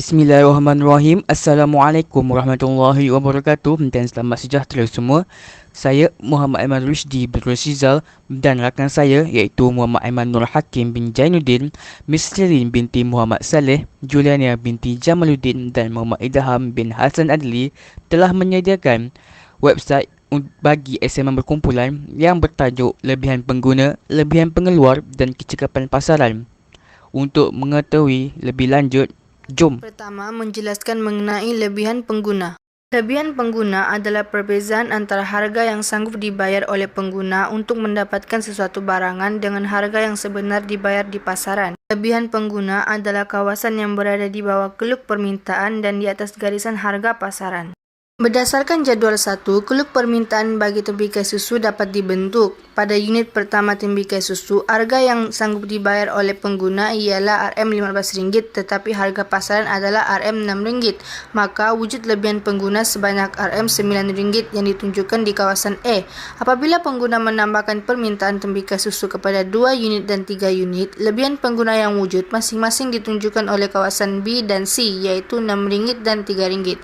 Bismillahirrahmanirrahim. Assalamualaikum warahmatullahi wabarakatuh dan selamat sejahtera semua. Saya Muhammad Aiman Rushdi bin Rizal dan rakan saya iaitu Muhammad Aiman Nur Hakim bin Jainuddin, Miss Celine binti Muhammad Saleh, Juliana binti Jamaluddin dan Muhammad Idham bin Hasan Adli telah menyediakan website bagi SMA berkumpulan yang bertajuk Lebihan Pengguna, Lebihan Pengeluar dan Kecekapan Pasaran. Untuk mengetahui lebih lanjut, jom. Pertama, menjelaskan mengenai lebihan pengguna. Lebihan pengguna adalah perbezaan antara harga yang sanggup dibayar oleh pengguna untuk mendapatkan sesuatu barangan dengan harga yang sebenar dibayar di pasaran. Lebihan pengguna adalah kawasan yang berada di bawah keluk permintaan dan di atas garisan harga pasaran. Berdasarkan jadual 1, keluk permintaan bagi tembikai susu dapat dibentuk. Pada unit pertama tembikai susu, harga yang sanggup dibayar oleh pengguna ialah RM15 tetapi harga pasaran adalah RM6. Maka wujud lebihan pengguna sebanyak RM9 yang ditunjukkan di kawasan E. Apabila pengguna menambahkan permintaan tembikai susu kepada 2 unit dan 3 unit, lebihan pengguna yang wujud masing-masing ditunjukkan oleh kawasan B dan C iaitu RM6 dan RM3.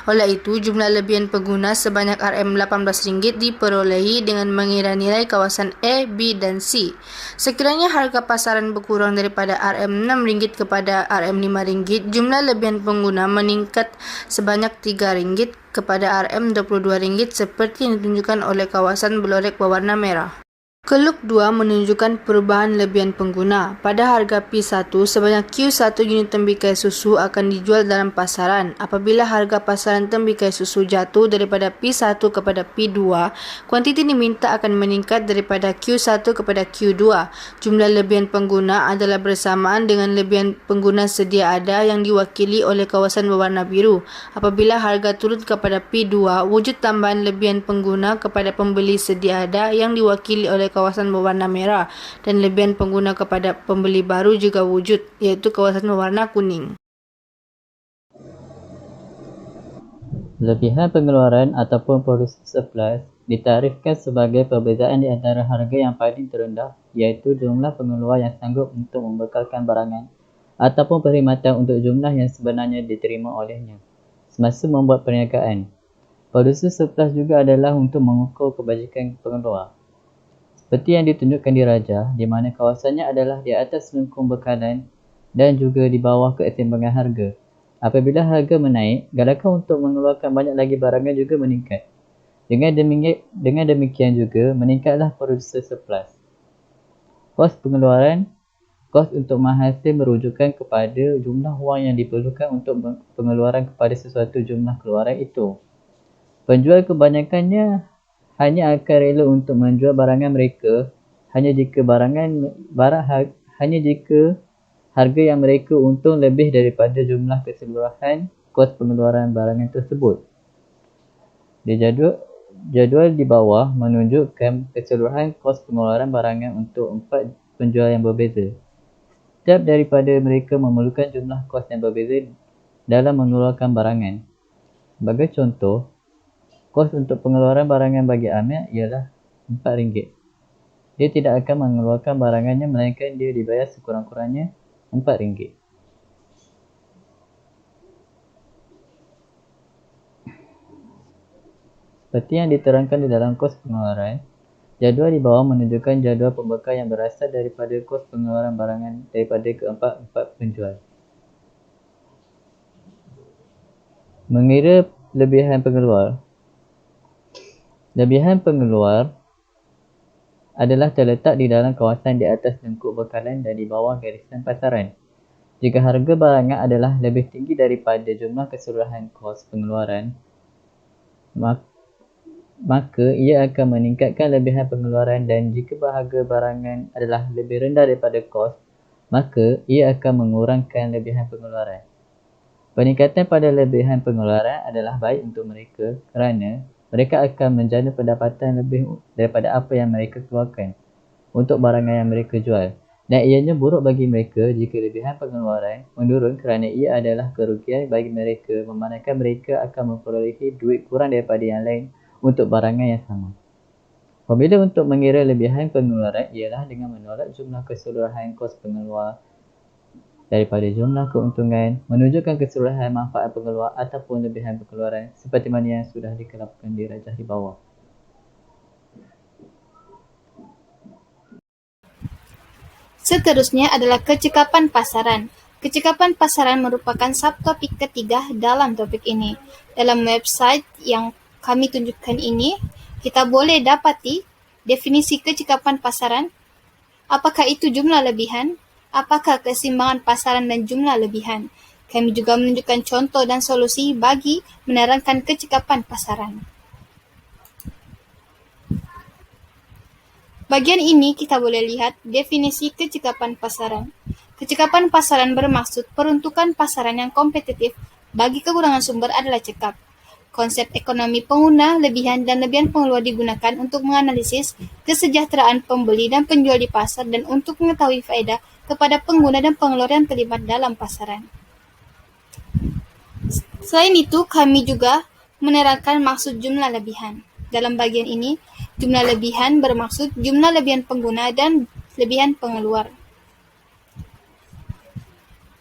Oleh itu, jumlah lebihan pengguna sebanyak RM18 diperolehi dengan mengira nilai kawasan A, B dan C. Sekiranya harga pasaran berkurang daripada RM6 kepada RM5, jumlah lebihan pengguna meningkat sebanyak RM3 kepada RM22 seperti yang ditunjukkan oleh kawasan berlorek berwarna merah. Keluk 2 menunjukkan perubahan lebihan pengguna. Pada harga P1, sebanyak Q1 unit tembikai susu akan dijual dalam pasaran. Apabila harga pasaran tembikai susu jatuh daripada P1 kepada P2, kuantiti diminta akan meningkat daripada Q1 kepada Q2. Jumlah lebihan pengguna adalah bersamaan dengan lebihan pengguna sedia ada yang diwakili oleh kawasan berwarna biru. Apabila harga turun kepada P2, wujud tambahan lebihan pengguna kepada pembeli sedia ada yang diwakili oleh kawasan berwarna merah dan lebihan pengguna kepada pembeli baru juga wujud iaitu kawasan berwarna kuning. Lebihan pengeluaran ataupun producer surplus ditarifkan sebagai perbezaan di antara harga yang paling terendah iaitu jumlah pengeluar yang sanggup untuk membekalkan barangan ataupun perkhidmatan untuk jumlah yang sebenarnya diterima olehnya semasa membuat perniagaan. Producer surplus juga adalah untuk mengukur kebajikan pengeluar. Seperti yang ditunjukkan di rajah, di mana kawasannya adalah di atas lengkung bekalan dan juga di bawah keseimbangan harga. Apabila harga menaik, galakan untuk mengeluarkan banyak lagi barangan juga meningkat. Dengan demikian juga, meningkatlah producer surplus. Kos pengeluaran, kos untuk menghasil merujukan kepada jumlah wang yang diperlukan untuk pengeluaran kepada sesuatu jumlah keluaran itu. Penjual kebanyakannya hanya akan rela untuk menjual barangan mereka hanya jika harga yang mereka untung lebih daripada jumlah keseluruhan kos pengeluaran barangan tersebut. Di jadual di bawah menunjukkan keseluruhan kos pengeluaran barangan untuk 4 penjual yang berbeza. Setiap daripada mereka memerlukan jumlah kos yang berbeza dalam mengeluarkan barangan. Sebagai contoh, kos untuk pengeluaran barangan bagi Amir ialah RM4. Dia tidak akan mengeluarkan barangannya melainkan dia dibayar sekurang-kurangnya RM4. Seperti yang diterangkan di dalam kos pengeluaran, jadual di bawah menunjukkan jadual pembekal yang berasal daripada kos pengeluaran barangan daripada keempat-empat penjual. Mengira lebihan pengeluar. Lebihan pengeluar adalah terletak di dalam kawasan di atas lengkuk bekalan dan di bawah garisan pasaran. Jika harga barangan adalah lebih tinggi daripada jumlah keseluruhan kos pengeluaran, maka ia akan meningkatkan lebihan pengeluaran, dan jika harga barangan adalah lebih rendah daripada kos, maka ia akan mengurangkan lebihan pengeluaran. Peningkatan pada lebihan pengeluaran adalah baik untuk mereka kerana mereka akan menjana pendapatan lebih daripada apa yang mereka keluarkan untuk barangan yang mereka jual. Dan ianya buruk bagi mereka jika lebihan pengeluaran menurun kerana ia adalah kerugian bagi mereka memandangkan mereka akan memperolehi duit kurang daripada yang lain untuk barangan yang sama. Formula untuk mengira lebihan pengeluaran ialah dengan menolak jumlah keseluruhan kos pengeluar daripada jumlah keuntungan menunjukkan keseluruhan manfaat pengeluar ataupun lebihan pengeluaran seperti mana yang sudah dikelapkan di rajah di bawah. Seterusnya adalah kecekapan pasaran. Kecekapan pasaran merupakan subtopik ketiga dalam topik ini. Dalam website yang kami tunjukkan ini, kita boleh dapati definisi kecekapan pasaran, apakah itu jumlah lebihan, apakah keseimbangan pasaran dan jumlah lebihan. Kami juga menunjukkan contoh dan solusi bagi menerangkan kecekapan pasaran. Bagian ini kita boleh lihat definisi kecekapan pasaran. Kecekapan pasaran bermaksud peruntukan pasaran yang kompetitif bagi kekurangan sumber adalah cekap. Konsep ekonomi pengguna, lebihan dan lebihan pengeluar digunakan untuk menganalisis kesejahteraan pembeli dan penjual di pasar dan untuk mengetahui faedah kepada pengguna dan pengeluar yang terlibat dalam pasaran. Selain itu, kami juga menerangkan maksud jumlah lebihan. Dalam bagian ini, jumlah lebihan bermaksud jumlah lebihan pengguna dan lebihan pengeluar.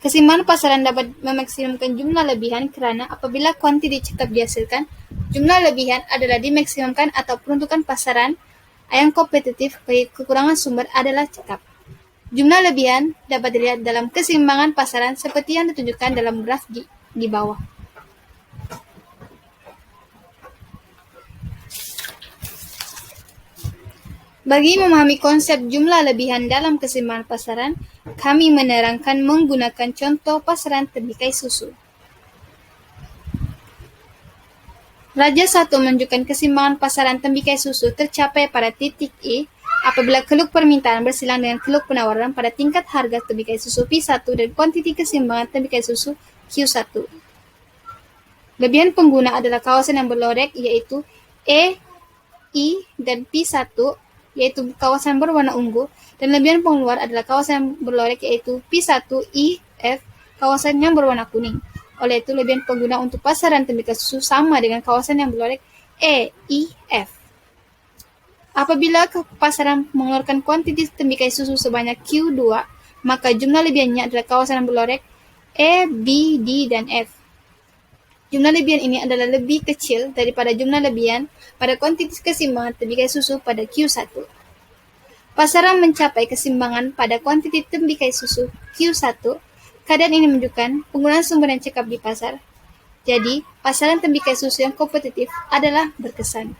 Keseimbangan pasaran dapat memaksimumkan jumlah lebihan kerana apabila kuantiti cekap dihasilkan, jumlah lebihan adalah dimaksimumkan atau peruntukan pasaran yang kompetitif bagi kekurangan sumber adalah cekap. Jumlah lebihan dapat dilihat dalam keseimbangan pasaran seperti yang ditunjukkan dalam graf di bawah. Bagi memahami konsep jumlah lebihan dalam keseimbangan pasaran, kami menerangkan menggunakan contoh pasaran tembikar susu. Raja 1 menunjukkan keseimbangan pasaran tembikar susu tercapai pada titik E apabila keluk permintaan bersilang dengan keluk penawaran pada tingkat harga tembikar susu P1 dan kuantiti keseimbangan tembikar susu Q1. Lebihan pengguna adalah kawasan yang berlorek iaitu E, I, dan P1 yaitu kawasan berwarna ungu, dan lebihan pengeluar adalah kawasan yang berlorek yaitu P1, I, F, kawasan yang berwarna kuning. Oleh itu, lebihan pengguna untuk pasaran tembikar susu sama dengan kawasan yang berlorek E, I, F. Apabila pasaran mengeluarkan kuantiti tembikar susu sebanyak Q2, maka jumlah lebihannya adalah kawasan yang berlorek E, B, D, dan F. Jumlah lebihan ini adalah lebih kecil daripada jumlah lebihan pada kuantiti keseimbangan tembikar susu pada Q1. Pasaran mencapai keseimbangan pada kuantiti tembikar susu Q1. Keadaan ini menunjukkan penggunaan sumber yang cekap di pasar. Jadi, pasaran tembikar susu yang kompetitif adalah berkesan.